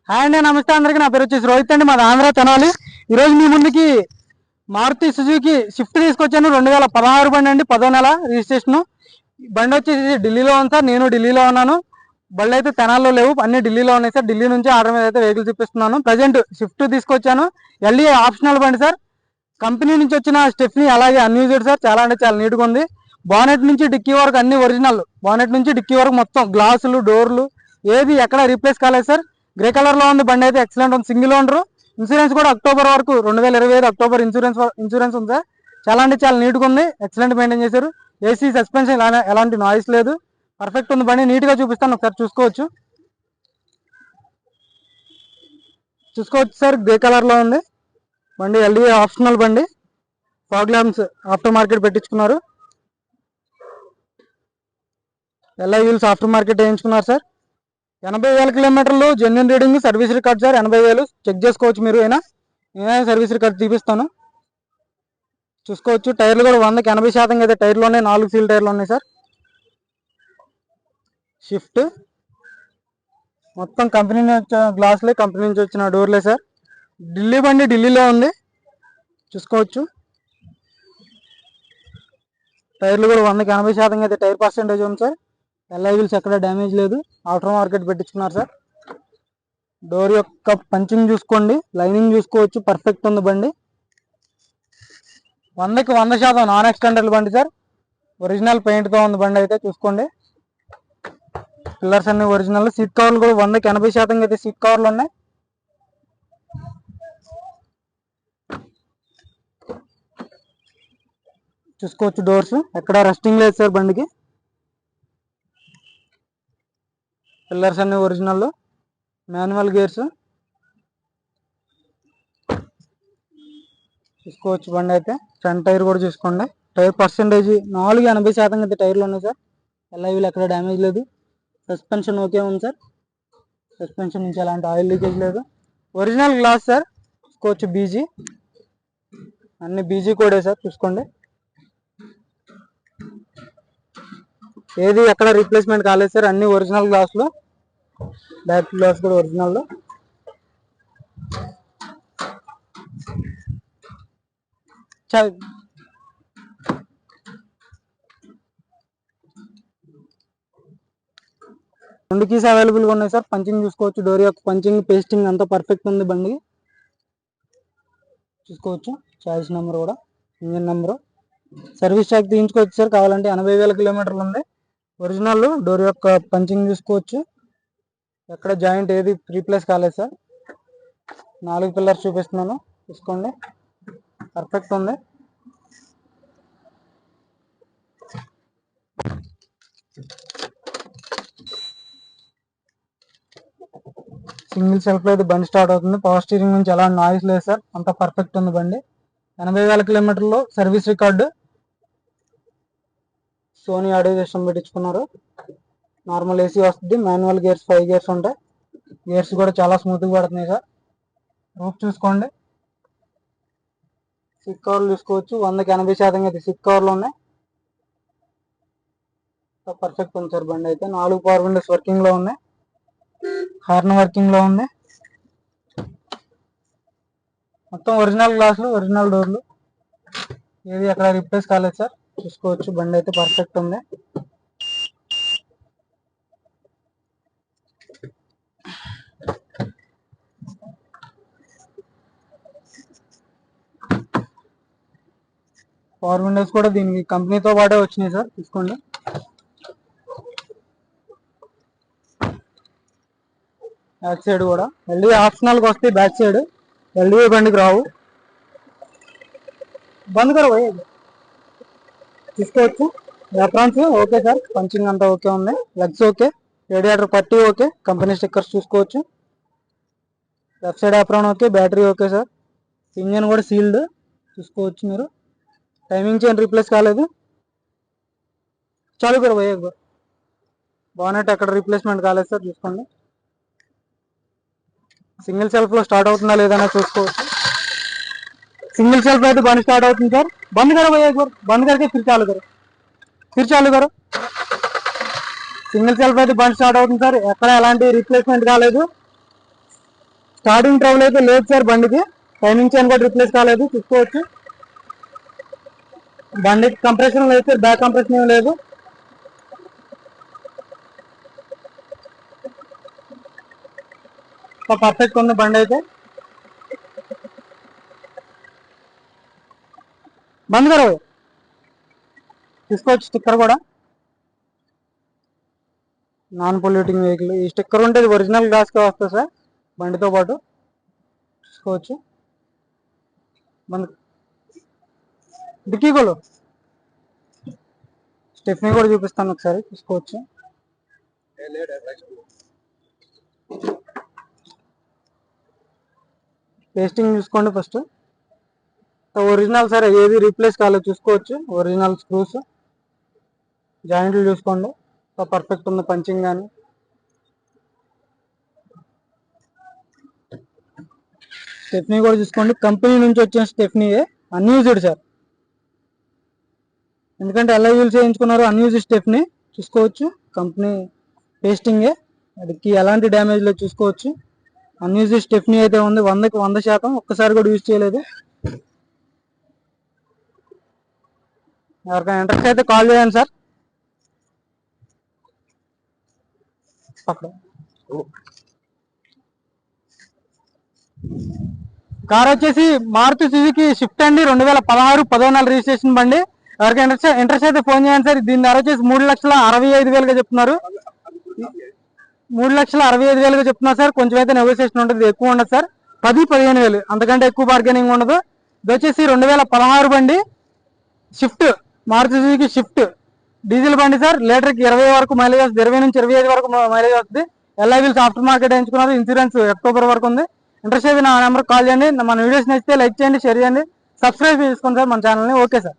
Hi అండి, నమస్తే అందరికీ. నా పేరు వచ్చేసి రోహిత్ అండి, మాది ఆంధ్ర తెనాలి. ఈరోజు మీ ముందుకి మారుతి సుజుకి షిఫ్ట్ తీసుకొచ్చాను. 2016 బండి అండి, 10వ నెల రిజిస్ట్రేషన్. బండి వచ్చేసి ఢిల్లీలో ఉంది సార్. నేను ఢిల్లీలో ఉన్నాను. బళ్ళు అయితే తెనాల్లో లేవు, అన్ని ఢిల్లీలో ఉన్నాయి సార్. ఢిల్లీ నుంచి ఆర్డర్ మీద అయితే వెహికల్ చూపిస్తున్నాను. ప్రజెంట్ షిఫ్ట్ తీసుకొచ్చాను. ఎల్ఈ ఆప్షనల్ బండి సార్. కంపెనీ నుంచి వచ్చిన స్టెఫ్నీ అలాగే అన్యూజ్డ్ సార్. చాలా అంటే చాలా నీట్గా ఉంది. బానెట్ నుంచి డిక్కీ వరకు అన్ని ఒరిజినల్. బానెట్ నుంచి డిక్కీ వరకు మొత్తం గ్లాసులు, డోర్లు ఏది ఎక్కడ రీప్లేస్ కాలేదు సార్. గ్రే కలర్ లో ఉంది బండి అయితే, ఎక్సలెంట్ ఉంది. Single owner. ఇన్సూరెన్స్ కూడా అక్టోబర్ వరకు 2025 అక్టోబర్ ఇన్సూరెన్స్ ఉంది సార్. చాలా అంటే చాలా నీట్గా ఉంది. ఎక్సలెంట్ మెయింటైన్ చేశారు. ఏసీ, సస్పెన్షన్ ఎలాంటి నాయిస్ లేదు. పర్ఫెక్ట్ ఉంది బండి. నీట్ గా చూపిస్తాను, ఒకసారి చూసుకోవచ్చు సార్. గ్రే కలర్ లో ఉంది బండి. ఎల్ఈ ఆప్షనల్ బండి. ఫాగ్ ల్యాంప్స్ ఆఫ్టర్ మార్కెట్ పెట్టించుకున్నారు. ఎల్ఐ వీల్స్ ఆఫ్టర్ మార్కెట్ వేయించుకున్నారు సార్. 80,000 కిలోమీటర్లు genuine reading, service record sir. 80,000 check చేసుకోవచ్చు మీరు. నేనే సర్వీస్ రికార్డ్ చూపిస్తాను, చూసుకోవచ్చు. టైర్లు కూడా 100కి 80% అయితే టైర్లు ఉన్నాయి. 4 సీల్ టైర్లు ఉన్నాయి సార్. షిఫ్ట్ మొత్తం కంపెనీ నుంచి వచ్చిన గ్లాసులే, కంపెనీ నుంచి వచ్చిన డోర్లే సార్. ఢిల్లీ బండి, ఢిల్లీలో ఉంది, చూసుకోవచ్చు. టైర్లు కూడా 100కి 80% అయితే టైర్ పర్సెంటేజ్ ఉంది సార్. ఎల్ఐ వీల్స్ ఎక్కడ డ్యామేజ్ లేదు. ఆఫ్టర్ మార్కెట్ పెట్టించుకున్నారు సార్. డోర్ యొక్క పంచింగ్ చూసుకోండి, లైనింగ్ చూసుకోవచ్చు. పర్ఫెక్ట్ ఉంది బండి. 100కి 100% నాన్ ఎక్స్టెండర్ బండి సార్. ఒరిజినల్ పెయింట్తో ఉంది బండి అయితే, చూసుకోండి. పిల్లర్స్ అన్ని ఒరిజినల్. సీట్ కవర్లు కూడా 100కి 80% అయితే సీట్ కవర్లు ఉన్నాయి. చూసుకోవచ్చు. డోర్స్ ఎక్కడ రస్టింగ్ లేదు సార్ బండికి. పిల్లర్స్ అన్ని ఒరిజినల్. మాన్యువల్ గేర్స్ చూసుకోవచ్చు బండి అయితే. ఫ్రంట్ టైర్ కూడా చూసుకోండి. టైర్ పర్సెంటేజ్ 480% అయితే టైర్లు ఉన్నాయి సార్. ఎల్ఐవీలు ఎక్కడ డ్యామేజ్ లేదు. సస్పెన్షన్ ఓకే ఉంది సార్. సస్పెన్షన్ నుంచి ఎలాంటి ఆయిల్ లీకేజ్ లేదు. Original glass sir. చూసుకోవచ్చు. బీజీ అన్ని బీజీ కోడే సార్, చూసుకోండి. ఏది ఎక్కడ రీప్లేస్మెంట్ కాలేదు సార్. అన్ని ఒరిజినల్ గ్లాసులు. బ్యాక్ గ్లాస్ కూడా ఒరిజినల్. రెండు కీస్ అవైలబుల్గా ఉన్నాయి సార్. పంచింగ్ చూసుకోవచ్చు. డోర్ యొక్క పంచింగ్, పేస్టింగ్ అంతా పర్ఫెక్ట్ ఉంది బండికి, చూసుకోవచ్చు. చాయిస్ నెంబర్ కూడా, ఇంజిన్ నెంబరు. సర్వీస్ ట్రాక్ తీయించుకోవచ్చు సార్ కావాలంటే. 80,000 కిలోమీటర్లు ఉంది. ఒరిజినల్. డోర్ యొక్క పంచింగ్ చూసుకోవచ్చు. ఎక్కడ జాయింట్ ఏది రీప్లేస్ కాలేదు సార్. 4 పిల్లర్స్ చూపిస్తున్నాను, చూసుకోండి. పర్ఫెక్ట్ ఉంది. సింగిల్ సెల్ఫ్ లో అయితే బండి స్టార్ట్ అవుతుంది. పవర్ స్టీరింగ్ నుంచి ఎలాంటి నాయిస్ లేదు సార్. అంత పర్ఫెక్ట్ ఉంది బండి. 80,000 కిలోమీటర్లో service record. Sony audio system పెట్టించుకున్నారు. నార్మల్ ఏసీ వస్తుంది. మాన్యువల్ గేర్స్ 5 గేర్స్ ఉంటాయి. గేర్స్ కూడా చాలా స్మూత్గా పడుతున్నాయి సార్. రూఫ్ చూసుకోండి. సీట్ కవర్లు చూసుకోవచ్చు. 100కి 80% అయితే సీట్ కవర్లు ఉన్నాయి. పర్ఫెక్ట్ ఉంది సార్ బండి అయితే. 4 పవర్ విండోస్ వర్కింగ్ లో ఉన్నాయి. హార్న్ వర్కింగ్ లో ఉంది. మొత్తం ఒరిజినల్ గ్లాసులు, ఒరిజినల్ డోర్లు. ఏది ఎక్కడ రిప్లేస్ కాలేదు సార్, చూసుకోవచ్చు. బండి అయితే పర్ఫెక్ట్ ఉంది. పవర్ విండోస్ కూడా దీనికి కంపెనీతో పాటే వచ్చినాయి సార్, చూసుకోండి. బ్యాక్ సైడ్ కూడా ఎల్డీ ఆప్షనల్గా వస్తాయి. బ్యాక్ సైడ్ ఎల్డీ బండికి రావు. బంద్ కరవా చూసుకోవచ్చు. Reference okay sir. పంచింగ్ అంతా ఓకే ఉంది. Legs okay. రేడియేటర్ పట్టి ఓకే. కంపెనీ స్టిక్కర్స్ చూసుకోవచ్చు. Left side apron okay. Battery okay sir. Engine కూడా సీల్డ్, చూసుకోవచ్చు మీరు. టైమింగ్ చైన్ రీప్లేస్ కాలేదు. చాలు కర భయ్య. బానెట్ ఎక్కడ రీప్లేస్మెంట్ కాలేదు సార్, చూసుకోండి. సింగిల్ సెల్ఫ్ లో స్టార్ట్ అవుతుందా లేదన్నా చూసుకోవచ్చు. సింగిల్ సెల్ఫ్ అయితే బండి స్టార్ట్ అవుతుంది సార్. బంద్ करो भैया एक बार, बंद करके फिर चालू करो, फिर चालू करो. సింగిల్ సెల్ఫ్ అయితే బండి స్టార్ట్ అవుతుంది సార్. ఎక్కడ ఎలాంటి రీప్లేస్మెంట్ కాలేదు. స్టార్టింగ్ ట్రబుల్ అయితే లేదు సార్ బండికి, టైమింగ్ చైన్ కూడా రిప్లేస్ కాలేదు, చూసుకోవచ్చు. బండికి కంప్రెషన్ లేదు సార్, బ్యాక్ కంప్రెషన్ ఏం లేదు. పర్ఫెక్ట్ ఉంది బండి అయితే. బంద్ గారు తీసుకోవచ్చు. స్టిక్కర్ కూడా నాన్ పొల్యూటింగ్ వెహికల్, ఈ స్టిక్కర్ ఉంటే ఒరిజినల్ గ్లాస్ గా వస్తుంది సార్ బండితో పాటు, చూసుకోవచ్చు. బంద్ డిక్కీ గోలు స్టెఫ్నీ కూడా చూపిస్తాను ఒకసారి, చూసుకోవచ్చు. పేస్టింగ్ చూసుకోండి ఫస్ట్, ఒరిజినల్ సార్, ఏది రీప్లేస్ కాలేదు, చూసుకోవచ్చు. ఒరిజినల్ స్క్రూస్, జాయింట్లు చూసుకోండి, పర్ఫెక్ట్ ఉంది. పంచింగ్ కానీ స్టెఫ్నీ కూడా చూసుకోండి, కంపెనీ నుంచి వచ్చిన స్టెఫ్నీయే, అన్యూజ్డ్ సార్, ఎందుకంటే ఎలా యూజ్ చేయించుకున్నారు, అన్యూజ్డ్ స్టెఫ్నీ, చూసుకోవచ్చు. కంపెనీ పేస్టింగే, అదికి ఎలాంటి డ్యామేజ్ లేదు, చూసుకోవచ్చు. అన్యూజ్డ్ స్టెఫ్నీ అయితే ఉంది, 100కి 100%, ఒక్కసారి కూడా యూజ్ చేయలేదు. ఎవరికైనా ఇంట్రెస్ట్ అయితే కాల్ చేయండి సార్. కార్ వచ్చేసి మారుతి సుజుకి స్విఫ్ట్ అండి, 2016 10వ నెల రిజిస్ట్రేషన్ బండి. ఎవరికైనా ఇంట్రెస్ట్ అయితే ఫోన్ చేయండి సార్. దీని ధర వచ్చేసి 3,65,000గా చెప్తున్నారు. 3,65,000గా చెప్తున్నారు సార్. కొంచెం అయితే నెగోసియేషన్ ఉంటుంది, ఎక్కువ ఉండదు సార్. 10-15,000 అంతకంటే ఎక్కువ బార్గెనింగ్ ఉండదు. ఇది వచ్చేసి 2016 బండి, Swift, Maruti Suzuki Swift, diesel బండి సార్. లీటర్కి 20 వరకు మైలేజ్ వస్తుంది, 20 నుంచి 25 వరకు మైలేజ్ వస్తుంది. ఎల్ఐవిల్స్ ఆఫ్టర్ మార్కెట్ ఎంచుకున్నారు, ఇన్సూరెన్స్ అక్టోబర్ వరకు ఉంది. ఇంట్రెస్ట్ అయితే నా నెంబర్ కాల్ చేయండి. మన వీడియోస్ నచ్చితే లైక్ చేయండి, షేర్ చేయండి, సబ్స్క్రైబ్ చేసుకోండి సార్ మన ఛానల్ని. Okay sir.